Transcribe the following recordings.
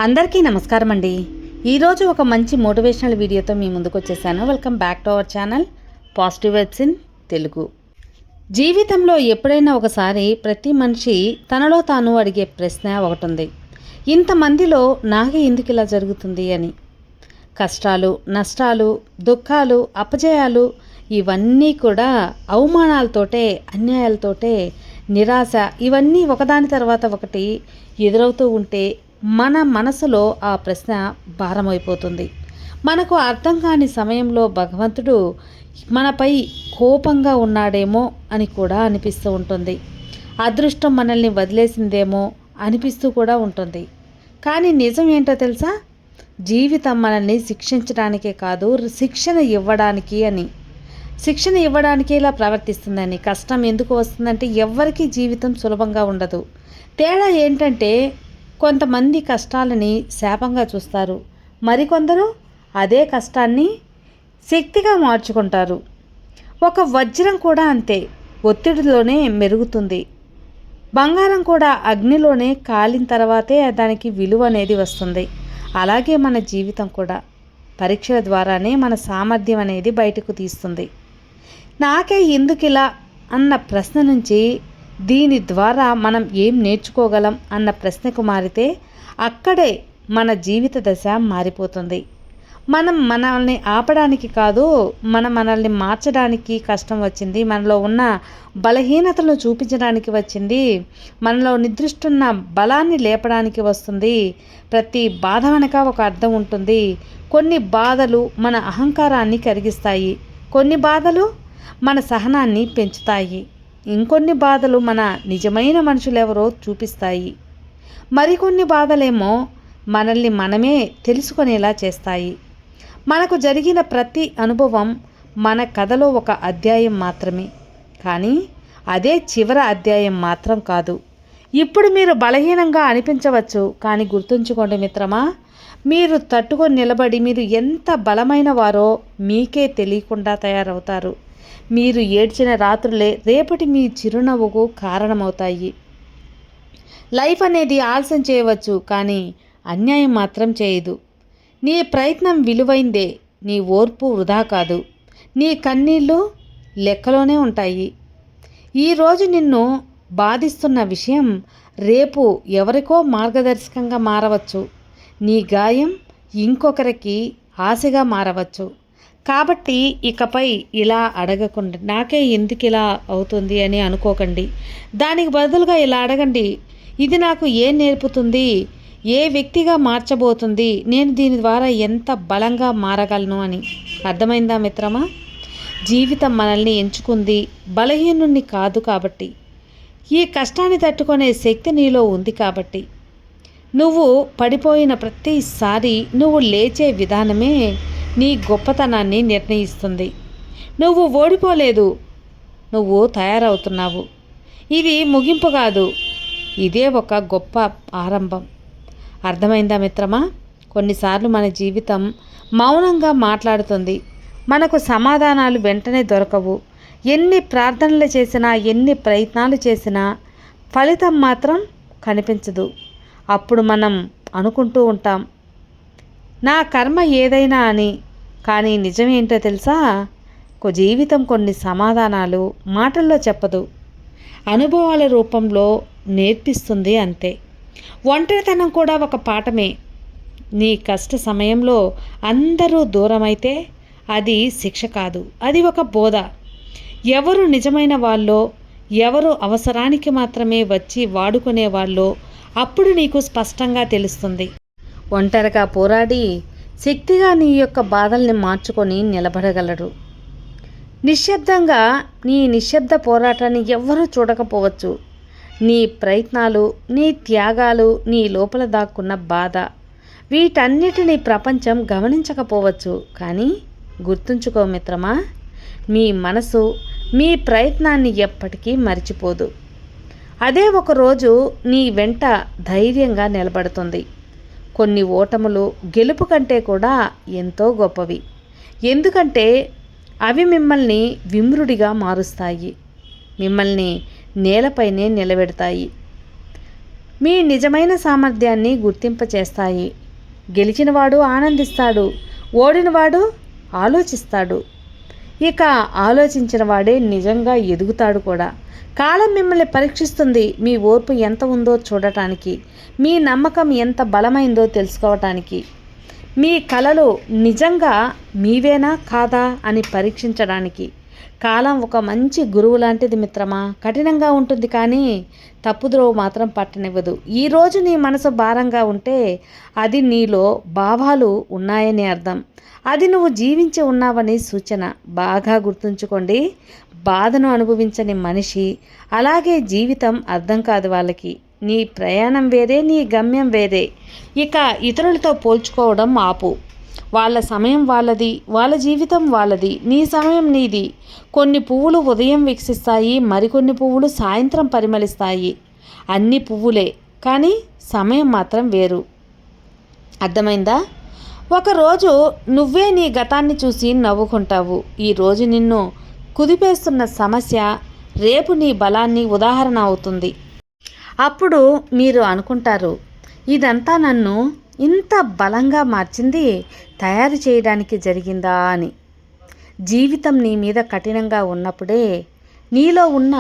అందరికీ నమస్కారం అండి. ఈరోజు ఒక మంచి మోటివేషనల్ వీడియోతో మీ ముందుకు వచ్చేసాను. Welcome back to our channel positive vibes in Telugu. జీవితంలో ఎప్పుడైనా ఒకసారి ప్రతి మనిషి తనలో తాను అడిగే ప్రశ్న ఒకటి ఉంది. ఇంతమందిలో నాకే ఎందుకు ఇలా జరుగుతుంది అని. కష్టాలు, నష్టాలు, దుఃఖాలు, అపజయాలు ఇవన్నీ కూడా అవమానాలతోటే, అన్యాయాలతోటే, నిరాశ ఇవన్నీ ఒకదాని తర్వాత ఒకటి ఎదురవుతూ ఉంటే మన మనసులో ఆ ప్రశ్న భారమైపోతుంది. మనకు అర్థం కాని సమయంలో భగవంతుడు మనపై కోపంగా ఉన్నాడేమో అని కూడా అనిపిస్తూ ఉంటుంది. అదృష్టం మనల్ని వదిలేసిందేమో అనిపిస్తూ కూడా ఉంటుంది. కానీ నిజం ఏంటో తెలుసా? జీవితం మనల్ని శిక్షించడానికే కాదు, శిక్షణ ఇవ్వడానికి అని. శిక్షణ ఇవ్వడానికి ఇలా ప్రవర్తిస్తుందని. కష్టం ఎందుకు వస్తుందంటే ఎవ్వరికీ జీవితం సులభంగా ఉండదు. తేడా ఏంటంటే కొంతమంది కష్టాలని శాపంగా చూస్తారు, మరికొందరు అదే కష్టాన్ని శక్తిగా మార్చుకుంటారు. ఒక వజ్రం కూడా అంతే, ఒత్తిడిలోనే మెరుగుతుంది. బంగారం కూడా అగ్నిలోనే కాలిన తర్వాతే దానికి విలువ అనేది వస్తుంది. అలాగే మన జీవితం కూడా పరీక్షల ద్వారానే మన సామర్థ్యం అనేది బయటకు తీస్తుంది. నాకే ఎందుకు ఇలా అన్న ప్రశ్న నుంచి దీని ద్వారా మనం ఏం నేర్చుకోగలం అన్న ప్రశ్నకు మారితే అక్కడే మన జీవిత దశ మారిపోతుంది. మనం మనల్ని ఆపడానికి కాదు, మనల్ని మార్చడానికి కష్టం వచ్చింది. మనలో ఉన్న బలహీనతలను చూపించడానికి వచ్చింది. మనలో నిద్రిస్తున్న బలాన్ని లేపడానికి వస్తుంది. ప్రతి బాధ వెనక ఒక అర్థం ఉంటుంది. కొన్ని బాధలు మన అహంకారాన్ని కరిగిస్తాయి, కొన్ని బాధలు మన సహనాన్ని పెంచుతాయి, ఇంకొన్ని బాధలు మన నిజమైన మనుషులెవరో చూపిస్తాయి, మరికొన్ని బాధలేమో మనల్ని మనమే తెలుసుకునేలా చేస్తాయి. మనకు జరిగిన ప్రతి అనుభవం మన కథలో ఒక అధ్యాయం మాత్రమే, కానీ అదే చివరి అధ్యాయం మాత్రం కాదు. ఇప్పుడు మీరు బలహీనంగా అనిపించవచ్చు, కానీ గుర్తుంచుకోండి మిత్రమా, మీరు తట్టుకొని నిలబడి మీరు ఎంత బలమైన వారో మీకే తెలియకుండా తయారవుతారు. మీరు ఏడ్చిన రాత్రులే రేపటి మీ చిరునవ్వుకు కారణమవుతాయి. లైఫ్ అనేది ఆలస్యం చేయవచ్చు, కానీ అన్యాయం మాత్రం చేయదు. నీ ప్రయత్నం విలువైందే, నీ ఓర్పు వృధా కాదు, నీ కన్నీళ్ళు లెక్కలోనే ఉంటాయి. ఈరోజు నిన్ను బాధిస్తున్న విషయం రేపు ఎవరికో మార్గదర్శకంగా మారవచ్చు. నీ గాయం ఇంకొకరికి ఆశగా మారవచ్చు. కాబట్టి ఇకపై ఇలా అడగకుండా నాకే ఎందుకు ఇలా అవుతుంది అని అనుకోకండి. దానికి బదులుగా ఇలా అడగండి, ఇది నాకు ఏం నేర్పుతుంది, ఏ వ్యక్తిగా మార్చబోతుంది, నేను దీని ద్వారా ఎంత బలంగా మారగలను అని. అర్థమైందా మిత్రమా? జీవితం మనల్ని ఎంచుకుంది బలహీనుణ్ణి కాదు కాబట్టి, ఈ కష్టాన్ని తట్టుకునే శక్తి నీలో ఉంది కాబట్టి. నువ్వు పడిపోయిన ప్రతిసారి నువ్వు లేచే విధానమే నీ గొప్పతనాన్ని నిర్ణయిస్తుంది. నువ్వు ఓడిపోలేదు, నువ్వు తయారవుతున్నావు. ఇది ముగింపు కాదు, ఇదే ఒక గొప్ప ఆరంభం. అర్థమైందా మిత్రమా? కొన్నిసార్లు మన జీవితం మౌనంగా మాట్లాడుతుంది. మనకు సమాధానాలు వెంటనే దొరకవు. ఎన్ని ప్రార్థనలు చేసినా, ఎన్ని ప్రయత్నాలు చేసినా ఫలితం మాత్రం కనిపించదు. అప్పుడు మనం అనుకుంటూ ఉంటాం, నా కర్మ ఏదైనా అని. కానీ నిజమేంటో తెలుసా? జీవితం కొన్ని సమాధానాలు మాటల్లో చెప్పదు, అనుభవాల రూపంలో నేర్పిస్తుంది అంతే. ఒంటరితనం కూడా ఒక పాఠమే. నీ కష్ట సమయంలో అందరూ దూరమైతే అది శిక్ష కాదు, అది ఒక బోధ. ఎవరు నిజమైన వాళ్ళో, ఎవరు అవసరానికి మాత్రమే వచ్చి వాడుకునే వాళ్ళో అప్పుడు నీకు స్పష్టంగా తెలుస్తుంది. ఒంటరిగా పోరాడి శక్తిగా నీ యొక్క బాధల్ని మార్చుకొని నిలబడగలరు. నిశ్శబ్దంగా నీ నిశ్శబ్ద పోరాటాన్ని ఎవ్వరూ చూడకపోవచ్చు. నీ ప్రయత్నాలు, నీ త్యాగాలు, నీ లోపల దాక్కున్న బాధ, వీటన్నిటినీ ప్రపంచం గమనించకపోవచ్చు. కానీ గుర్తుంచుకో మిత్రమా, మీ మనసు మీ ప్రయత్నాన్ని ఎప్పటికీ మర్చిపోదు. అదే ఒకరోజు నీ వెంట ధైర్యంగా నిలబడుతుంది. కొన్ని ఓటములు గెలుపు కంటే కూడా ఎంతో గొప్పవి. ఎందుకంటే అవి మిమ్మల్ని విమ్రుడిగా మారుస్తాయి, మిమ్మల్ని నేలపైనే నిలబెడతాయి. మీ నిజమైన సామర్థ్యాన్ని గుర్తింపచేస్తాయి. గెలిచినవాడు ఆనందిస్తాడు, ఓడినవాడు ఆలోచిస్తాడు. ఇక ఆలోచించిన వాడే నిజంగా ఎదుగుతాడు కూడా. కాలం మిమ్మల్ని పరీక్షిస్తుంది, మీ ఓర్పు ఎంత ఉందో చూడటానికి, మీ నమ్మకం ఎంత బలమైందో తెలుసుకోవటానికి, మీ కలలు నిజంగా మీవేనా కాదా అని పరీక్షించడానికి. కాలం ఒక మంచి గురువు లాంటిది మిత్రమా. కఠినంగా ఉంటుంది కానీ తప్పుద్రోవ మాత్రం పట్టనివ్వదు. ఈరోజు నీ మనసు భారంగా ఉంటే అది నీలో భావాలు ఉన్నాయని అర్థం. అది నువ్వు జీవించి ఉన్నావని సూచన. బాగా గుర్తుంచుకోండి, బాధను అనుభవించని మనిషి, అలాగే జీవితం అర్థం కాదు వాళ్ళకి. నీ ప్రయాణం వేరే, నీ గమ్యం వేరే. ఇక ఇతరులతో పోల్చుకోవడం ఆపు. వాళ్ళ సమయం వాళ్ళది, వాళ్ళ జీవితం వాళ్ళది, నీ సమయం నీది. కొన్ని పువ్వులు ఉదయం వికసిస్తాయి, మరికొన్ని పువ్వులు సాయంత్రం పరిమళిస్తాయి. అన్ని పువ్వులే, కానీ సమయం మాత్రం వేరు. అర్థమైందా? ఒకరోజు నువ్వే నీ గతాన్ని చూసి నవ్వుకుంటావు. ఈరోజు నిన్ను కుదిపేస్తున్న సమస్య రేపు నీ బలాన్ని ఉదాహరణ అవుతుంది. అప్పుడు మీరు అనుకుంటారు, ఇదంతా నన్ను ఇంత బలంగా మార్చింది తయారు చేయడానికి జరిగిందా అని. జీవితం నీ మీద కఠినంగా ఉన్నప్పుడే నీలో ఉన్న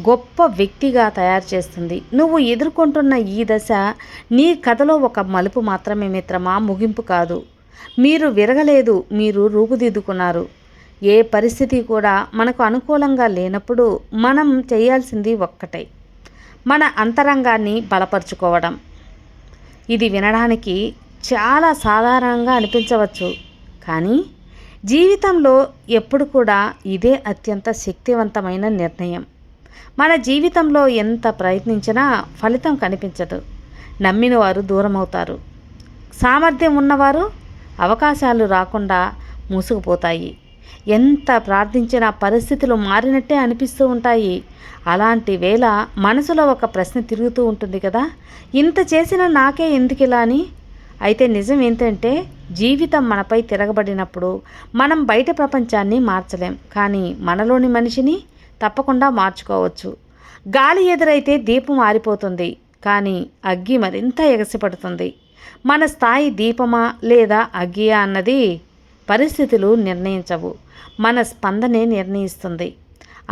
గొప్ప వ్యక్తిగా తయారు చేస్తుంది. నువ్వు ఎదుర్కొంటున్న ఈ దశ నీ కథలో ఒక మలుపు మాత్రమే మిత్రమా, ముగింపు కాదు. మీరు విరగలేదు, మీరు రూపుదిద్దుకున్నారు. ఏ పరిస్థితి కూడా మనకు అనుకూలంగా లేనప్పుడు మనం చేయాల్సింది ఒక్కటే, మన అంతరంగాన్ని బలపరుచుకోవడం. ఇది వినడానికి చాలా సాధారణంగా అనిపించవచ్చు, కానీ జీవితంలో ఎప్పుడు కూడా ఇదే అత్యంత శక్తివంతమైన నిర్ణయం. మన జీవితంలో ఎంత ప్రయత్నించినా ఫలితం కనిపించదు. నమ్మిన వారు దూరం అవుతారు, సామర్థ్యం ఉన్నవారు అవకాశాలు రాకుండా మూసుకుపోతాయి. ఎంత ప్రార్థించినా పరిస్థితులు మారినట్టే అనిపిస్తూ ఉంటాయి. అలాంటి వేళ మనసులో ఒక ప్రశ్న తిరుగుతూ ఉంటుంది కదా, ఇంత చేసినా నాకే ఎందుకు ఇలా అని. అయితే నిజం ఏంటంటే, జీవితం మనపై తిరగబడినప్పుడు మనం బయట ప్రపంచాన్ని మార్చలేం, కానీ మనలోని మనిషిని తప్పకుండా మార్చుకోవచ్చు. గాలి ఎదురైతే దీపం ఆరిపోతుంది, కానీ అగ్గి మరింత ఎగసిపడుతుంది. మన స్థాయి దీపమా లేదా అగ్గియా అన్నది పరిస్థితులు నిర్ణయించవు, మన స్పందనే నిర్ణయిస్తుంది.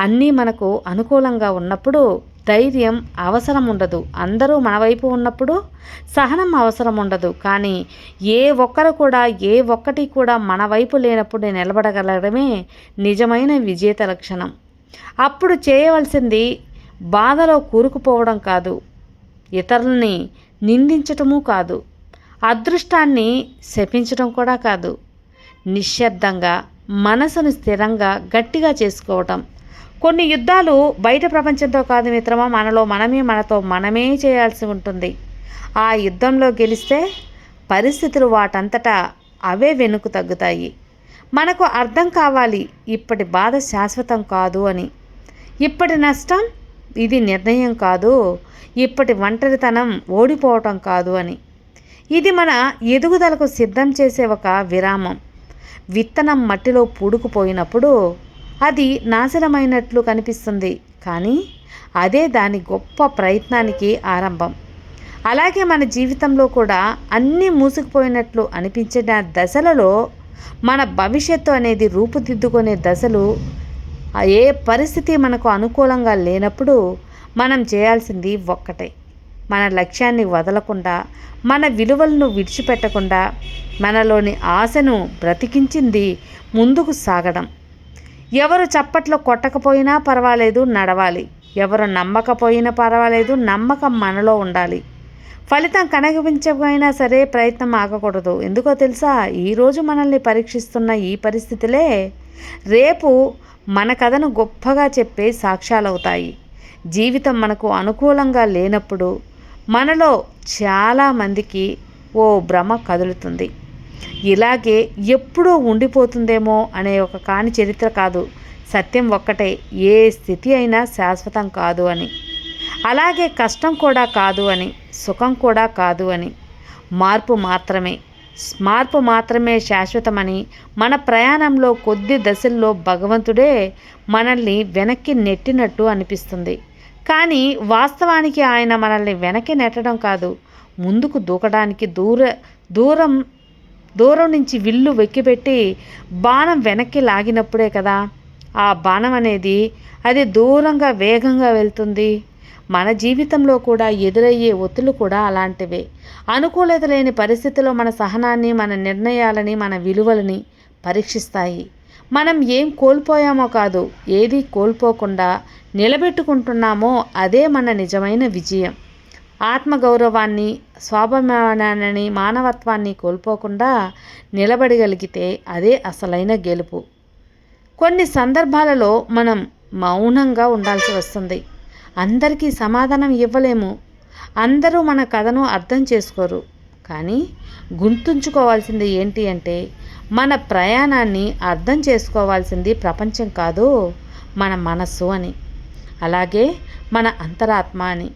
అన్నీ మనకు అనుకూలంగా ఉన్నప్పుడు ధైర్యం అవసరం ఉండదు. అందరూ మన వైపు ఉన్నప్పుడు సహనం అవసరం ఉండదు. కానీ ఏ ఒక్కటి కూడా మన వైపు లేనప్పుడు నిలబడగలగడమే నిజమైన విజేత లక్షణం. అప్పుడు చేయవలసింది బాధలో కూరుకుపోవడం కాదు, ఇతరులని నిందించటము కాదు, అదృష్టాన్ని శపించడం కూడా కాదు. నిశ్శబ్దంగా మనసును స్థిరంగా గట్టిగా చేసుకోవటం. కొన్ని యుద్ధాలు బయట ప్రపంచంతో కాదు మిత్రమా, మనతో మనమే చేయాల్సి ఉంటుంది. ఆ యుద్ధంలో గెలిస్తే పరిస్థితులు వాటంతటా అవే వెనుకు తగ్గుతాయి. మనకు అర్థం కావాలి, ఇప్పటి బాధ శాశ్వతం కాదు అని. ఇప్పటి నష్టం ఇది నిర్ణయం కాదు, ఇప్పటి ఒంటరితనం ఓడిపోవటం కాదు అని. ఇది మన ఎదుగుదలకు సిద్ధం చేసే ఒక విరామం. విత్తనం మట్టిలో పూడుకుపోయినప్పుడు అది నాశనమైనట్లు కనిపిస్తుంది, కానీ అదే దాని గొప్ప ప్రయత్నానికి ఆరంభం. అలాగే మన జీవితంలో కూడా అన్నీ మూసుకుపోయినట్లు అనిపించిన దశలలో మన భవిష్యత్తు అనేది రూపుదిద్దుకునే దశలు. ఏ పరిస్థితి మనకు అనుకూలంగా లేనప్పుడు మనం చేయాల్సింది ఒక్కటే, మన లక్ష్యాన్ని వదలకుండా, మన విలువలను విడిచిపెట్టకుండా, మనలోని ఆశను బ్రతికించింది ముందుకు సాగడం. ఎవరు చప్పట్లు కొట్టకపోయినా పర్వాలేదు, నడవాలి. ఎవరు నమ్మకపోయినా పర్వాలేదు, నమ్మకం మనలో ఉండాలి. ఫలితం కనిపించకపోయినా సరే ప్రయత్నం ఆగకూడదు. ఎందుకో తెలుసా, ఈరోజు మనల్ని పరీక్షిస్తున్న ఈ పరిస్థితులే రేపు మన కథను గొప్పగా చెప్పే సాక్ష్యాలవుతాయి. జీవితం మనకు అనుకూలంగా లేనప్పుడు మనలో చాలామందికి ఓ భ్రమ కదులుతుంది. ఇలాగే ఎప్పుడూ ఉండిపోతుందేమో అనే ఒక కాని చరిత్ర కాదు. సత్యం ఒక్కటే, ఏ స్థితి అయినా శాశ్వతం కాదు అని. అలాగే కష్టం కూడా కాదు అని, సుఖం కూడా కాదు అని. మార్పు మాత్రమే శాశ్వతమని. మన ప్రయాణంలో కొద్ది దశల్లో భగవంతుడే మనల్ని వెనక్కి నెట్టినట్టు అనిపిస్తుంది, కానీ వాస్తవానికి ఆయన మనల్ని వెనక్కి నెట్టడం కాదు, ముందుకు దూకడానికి దూరం దూరం నుంచి విల్లు వెక్కిపెట్టి బాణం వెనక్కి లాగినప్పుడే కదా ఆ బాణం అనేది అది దూరంగా వేగంగా వెళ్తుంది. మన జీవితంలో కూడా ఎదురయ్యే ఒత్తులు కూడా అలాంటివే. అనుకూలత లేని పరిస్థితుల్లో మన సహనాన్ని, మన నిర్ణయాలని, మన విలువలని పరీక్షిస్తాయి. మనం ఏం కోల్పోయామో కాదు, ఏది కోల్పోకుండా నిలబెట్టుకుంటున్నామో అదే మన నిజమైన విజయం. ఆత్మగౌరవాన్ని, స్వాభిమానాన్ని, మానవత్వాన్ని కోల్పోకుండా నిలబడగలిగితే అదే అసలైన గెలుపు. కొన్ని సందర్భాలలో మనం మౌనంగా ఉండాల్సి వస్తుంది. అందరికీ సమాధానం ఇవ్వలేము, అందరూ మన కథను అర్థం చేసుకోరు. కానీ గుర్తుంచుకోవాల్సింది ఏంటి అంటే, మన ప్రయాణాన్ని అర్థం చేసుకోవాల్సింది ప్రపంచం కాదు, మన మనస్సు అని, అలాగే మన అంతరాత్మ అని.